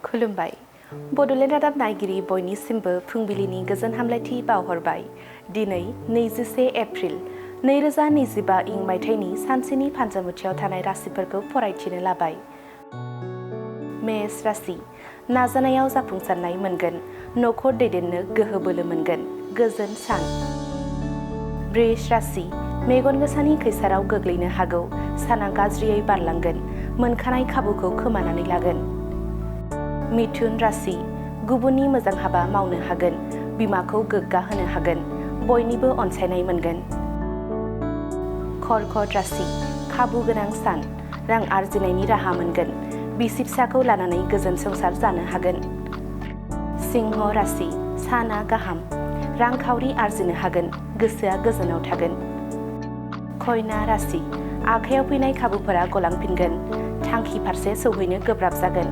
खुलुमबाय बड'लेण्ड रादाब नायगिरि बयनिसिमबो फुंबिलिनि गोजोन हामलायथि बावहरबाय। दिनै 21 एप्रिल 2025 इं मायथाइनि सानसेनि फानजामुथियाव थानाय राशिफोरखौ फरायथिनो लाबाय। मेष राशि नाजानायाव जाफुंसारनाय मोनगोन, नखर दैदेननो गोहो बोलो मोनगोन, गोजोन सान। वृष राशि मेगन गोसानि खैसाराव गोग्लैनो हागौ, साना गाज्रियै बारलांगोन, मोनखानाय खाबुखौ खोमानानै लागोन। मिथुन राशि गुबुननि मोजां हाबा मावनो हागोन, बिमाखौ गोग्गा होनो हागोन, बयनिबो अनसायनाय मोनगोन। कर्कट राशि खाबु गोनां सान, रां आरजिनायनि राहा मोनगोन, बिसि फिसाखौ लानानै गोजोन संसार जानो हागोन। सिंह राशि साना गाहाम, रांखावरि आरजिनो हागोन, गोसोआ गोजोनाव थागोन। कन्या राशि आखायाव फैनाय खाबुफोरा गलांफिनगोन, थांखि फारसे सौहैनो गोब्राब जागोन।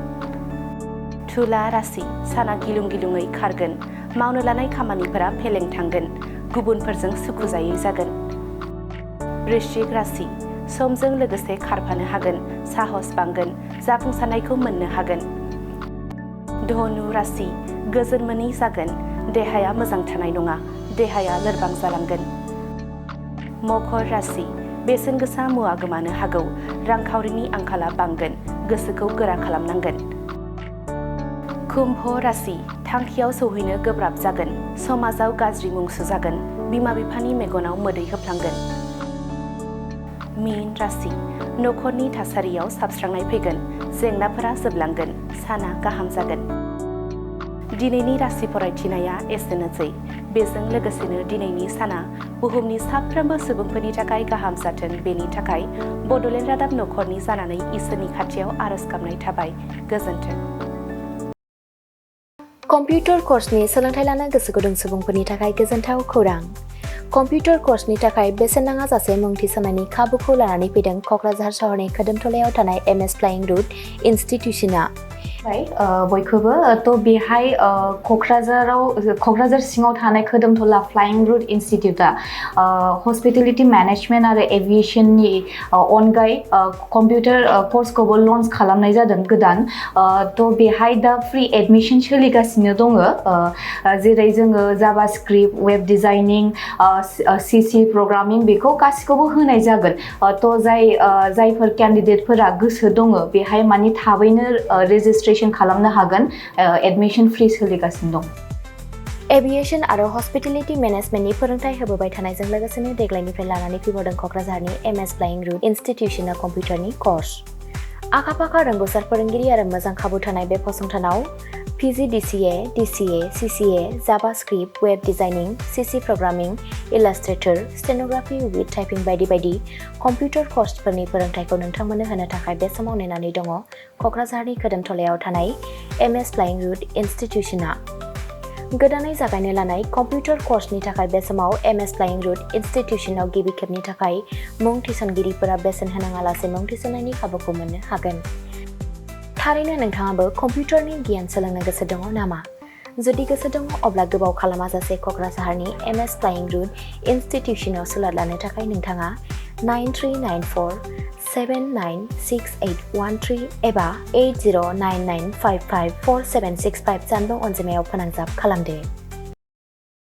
तुला राशि साना गिलुं गिलुङै खारगोन, मावनो लानाय खामानिफोरा फेलें थांगोन, गुबुनफोरजों सुखुजायै जागोन। वृश्चिक राशि समजों लोगोसे खारफानो हागोन, साहस बांगोन, जाफुंसारनायखौ मोननो हागोन। धनु राशि गोजोन मोनै जागोन, देहाया मोजां थानाय नङा, देहाया लोरबां जालांगोन। मकर राशि बेसेन गोसा मुवा गोमानो हागौ, रांखावरिनि आंखाला बांगोन, गोसोखौ गोरा खालामनांगोन। कुम्भ राशि थांखियाव सौहैनो गोब्राब जागोन, समाजाव गाज्रि मुं सुजागोन, बिमा बिफानि मेगनाव मोदै होफ्लांगोन। मीन राशि नखरनि थासारियाव साबस्रांनाय फैगोन, जेंनाफोरा जोबलांगोन, साना गाहाम जागोन। दिनैनि राशि फरायथिनाया एसेनोसै। बेजों लोगोसेनो दिनैनि साना बुहुमनि साफ्रोमबो सुबुंफोरनि थाखाय गाहाम जाथों, बेनि थाखाय बड'लेण्ड रादाब नखरनि जानानै इसोरनि खाथियाव आरज गाबनाय थाबाय। गोजोन्थों। कम्पिउटार कर्सनि सोलोंथाइ लानो गोसो गुदुं सुबुंफोरनि थाखाय गोजोनथाव खौरां। कम्पिउटार कर्सनि थाखाय बेसेन नाङा जासे मुं थिसननायनि खाबुखौ लानानै फैदों क'क्राझार सहरनि खोदोमथलायाव थानाय MS फ्लाइं रुट इनस्टिट्यूशना। बयखौबो बेहाय क'क्राझार सिङाव थानाय खोदोमथला फ्लाइं रुट इनस्टिट्यूटआ हस्पिटेलिटी मेनेजमेन्ट आरो एभिएशननि अनगायै कम्पिउटार कर्सखौबो लन्च खालामनाय जादों गोदान। बेहाय दा फ्रि एडमिशन सोलिगासिनो दङ, जेरै जोङो JavaScript, web designing, CC programming बेखौ गासिखौबो होनाय जागोन। जायफोर केन्डिडेटफोरा गोसो दङ बेहाय माने थाबैनो रेजिस्ट्रेशन खालामनो हागोन, एडमिशन फ्रि सोलिगासिनो दं। एभिएशन आरो हस्पिटेलिटी मेनेजमेन्टनि फोरोंथाय होबोबाय थानायजों लोगोसेनो देग्लायनिफ्राय लानानै फैबावदों क'क्राझारनि MS फ्लाइं रुट इनस्टिट्यूशना कम्पिउटारनि कर्स। आखा-फाखा रोंगौसार फोरोंगिरि आरो मोजां खाबु थानाय बे फसंथानाव PGDCA, DCA, CCA, JavaScript, web designing, CC programming, illustrator, stenography with typing बायदि बायदि कम्पिउटार कर्सफोरनि फोरोंथायखौ नोंथांमोननो होनो थाखाय बे समाव नेनानै दङ क'क्राझारनि खोदोमथलायाव थानाय MS फ्लाइं रुट इनस्टिट्यूशना। गोदानै जागायनो लानाय कम्पिउटार कर्सनि थाखाय बे समाव MS फ्लाइं रुट इनस्टिट्यूशनाव गिबि खेबनि थाखाय मुं थिसनगिरिफोरा बेसेन होनाङालासे मुं थिसननायनि खाबुखौ मोननो हागोन। थारैनो नोंथाङाबो कम्पिउटारनि गियान सोलोंनो गोसो दङ नामा? जुदि गोसो दङ अब्ला गोबाव खालामाजासे क'क्राझारनि MS फ्लाइं रुट इनस्टिट्यूशनाव सुलाद लानो थाखाय नोंथाङा 9394 796813 एबा 8099554765 जानबुं अनजिमायाव फोनांजाब खालामदो।